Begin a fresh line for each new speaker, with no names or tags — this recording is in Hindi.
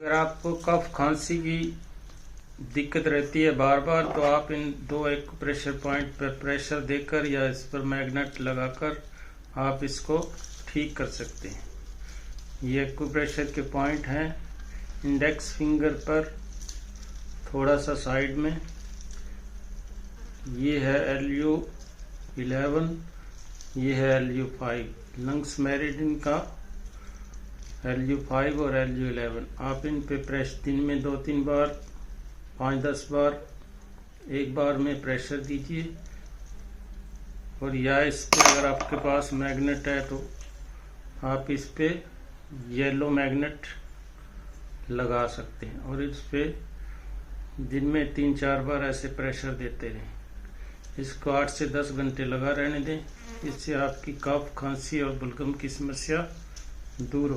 अगर आपको कफ खांसी की दिक्कत रहती है बार बार, तो आप इन दो एक्यूप्रेशर पॉइंट पर प्रेशर देकर या इस पर मैग्नेट लगाकर आप इसको ठीक कर सकते हैं। ये एक्यूप्रेशर के पॉइंट हैं इंडेक्स फिंगर पर, थोड़ा सा साइड में। ये है LU11, ये है LU5, लंग्स मेरिडियन का LU5 और LU11। आप इन पे दिन में 2-3 बार, 5-10 बार, एक बार में प्रेशर दीजिए। और या इस पे अगर आपके पास मैग्नेट है तो आप इस पे येलो मैग्नेट लगा सकते हैं और इस पे दिन में 3-4 बार ऐसे प्रेशर देते रहें। इसको 8 से 10 घंटे लगा रहने दें। इससे आपकी कफ, खांसी और बलगम की समस्या दूर हो।